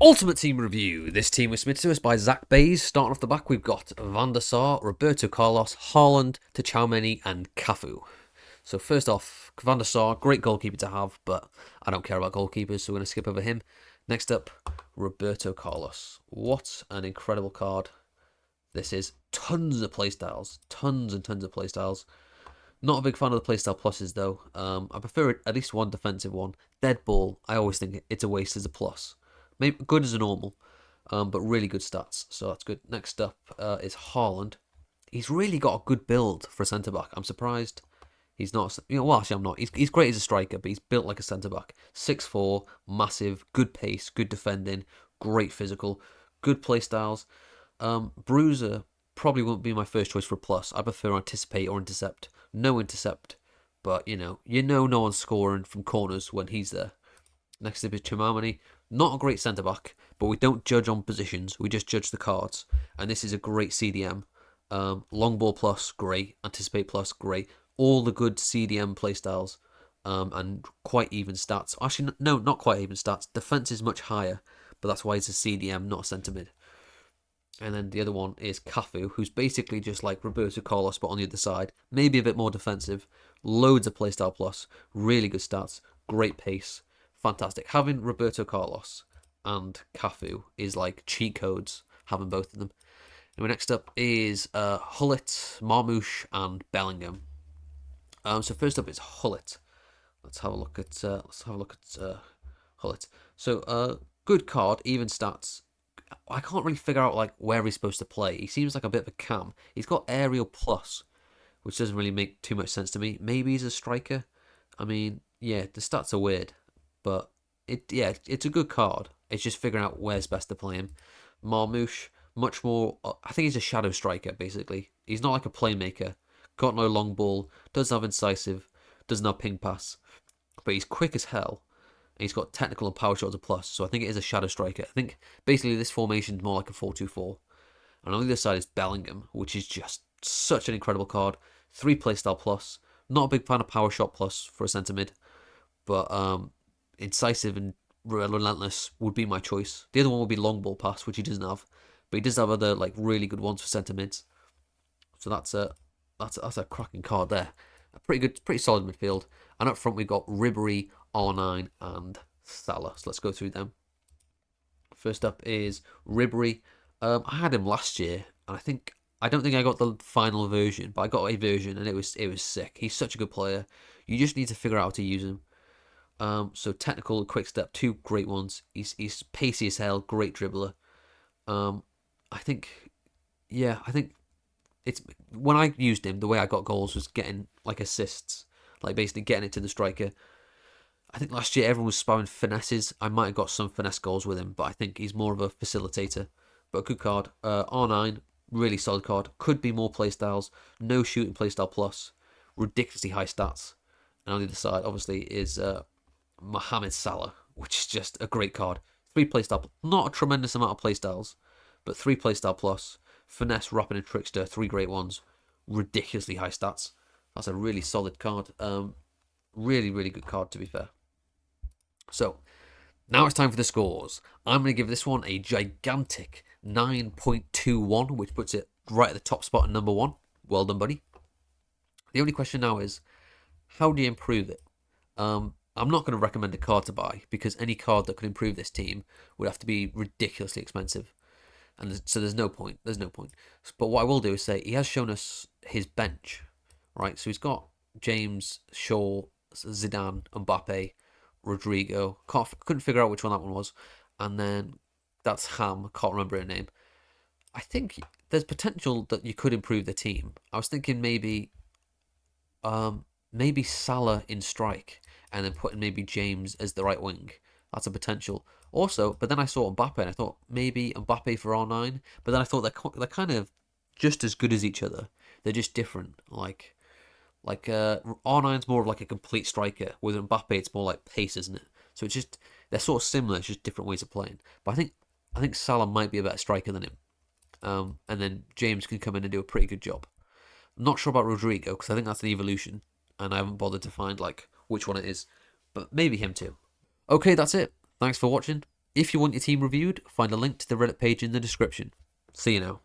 Ultimate Team Review. This team was submitted to us by Zakbayes. Starting off the back, we've got Van der Sar, Roberto Carlos, Haaland, Tchouaméni, and Cafu. So first off, Van der Sar, great goalkeeper to have, but I don't care about goalkeepers, so we're going to skip over him. Next up, Roberto Carlos. What an incredible card this is. Tons of playstyles. Tons and tons of playstyles. Not a big fan of the playstyle pluses though. I prefer at least one defensive one. Dead ball, I always think it's a waste as a plus. Maybe good as a normal, but really good stats, so that's good. Next up is Haaland. He's really got a good build for a centre-back. I'm surprised he's not... well, actually, I'm not. He's great as a striker, but he's built like a centre-back. 6'4", massive, good pace, good defending, great physical, good play styles. Bruiser probably won't be my first choice for a plus. I prefer anticipate or intercept. No intercept, but, no one's scoring from corners when he's there. Next up is Tchouaméni. Not a great centre-back, but we don't judge on positions. We just judge the cards. And this is a great CDM. Long ball plus, great. Anticipate plus, great. All the good CDM playstyles. And quite even stats. Actually, no, not quite even stats. Defense is much higher, but that's why it's a CDM, not a centre-mid. And then the other one is Cafu, who's basically just like Roberto Carlos, but on the other side. Maybe a bit more defensive. Loads of playstyle plus. Really good stats. Great pace. Fantastic. Having Roberto Carlos and Cafu is like cheat codes, having both of them. Anyway, next up is Hullet, Marmoush, and Bellingham. So first up is Hullet. Let's have a look at Hullet. So good card, even stats. I can't really figure out like where he's supposed to play. He seems like a bit of a cam. He's got aerial plus, which doesn't really make too much sense to me. Maybe he's a striker. I mean, yeah, the stats are weird. But it's a good card. It's just figuring out where's best to play him. Marmoush, much more. I think he's a shadow striker, basically. He's not like a playmaker. Got no long ball. Doesn't have incisive. Doesn't have ping pass. But he's quick as hell. And he's got technical and power shots a plus. So I think it is a shadow striker. I think basically this formation is more like a 4-2-4. And on the other side is Bellingham, which is just such an incredible card. 3 playstyle plus. Not a big fan of power shot plus for a centre mid. But incisive and relentless would be my choice. The other one would be long ball pass, which he doesn't have, but he does have other like really good ones for centre mids. So that's a cracking card there. A pretty solid midfield. And up front we've got Ribery, R9, and Salah. So let's go through them. First up is Ribery. I had him last year, and I don't think I got the final version, but I got a version, and it was sick. He's such a good player. You just need to figure out how to use him. So technical, quick step, 2 great ones. He's pacey as hell, great dribbler. I think it's when I used him, the way I got goals was getting like assists, like basically getting it to the striker. I think last year everyone was spamming finesses. I might have got some finesse goals with him, but I think he's more of a facilitator. But a good card. R9, really solid card. Could be more playstyles. No shooting playstyle plus. Ridiculously high stats. And on the other side, obviously, is Mohamed Salah, which is just a great card. 3 playstyle, not a tremendous amount of playstyles, but 3 playstyle plus. Finesse, Rapid, and Trickster, 3 great ones. Ridiculously high stats. That's a really solid card. Really, really good card, to be fair. So, now it's time for the scores. I'm going to give this one a gigantic 9.21, which puts it right at the top spot at number 1. Well done, buddy. The only question now is, how do you improve it? I'm not going to recommend a card to buy, because any card that could improve this team would have to be ridiculously expensive. And so there's no point. But what I will do is say he has shown us his bench, right? So he's got James, Shaw, Zidane, Mbappe, Rodrigo. Couldn't figure out which one that one was. And then that's Ham. Can't remember her name. I think there's potential that you could improve the team. I was thinking maybe Salah in strike, and then putting maybe James as the right wing. That's a potential. Also, but then I saw Mbappe, and I thought maybe Mbappe for R9. But then I thought they're kind of just as good as each other. They're just different. Like R9's more of like a complete striker. With Mbappe, it's more like pace, isn't it? So it's just they're sort of similar. It's just different ways of playing. But I think Salah might be a better striker than him. And then James can come in and do a pretty good job. I'm not sure about Rodrigo, because I think that's an evolution, and I haven't bothered to find like which one it is. But maybe him too. Okay, that's it. Thanks for watching. If you want your team reviewed, find a link to the Reddit page in the description. See you now.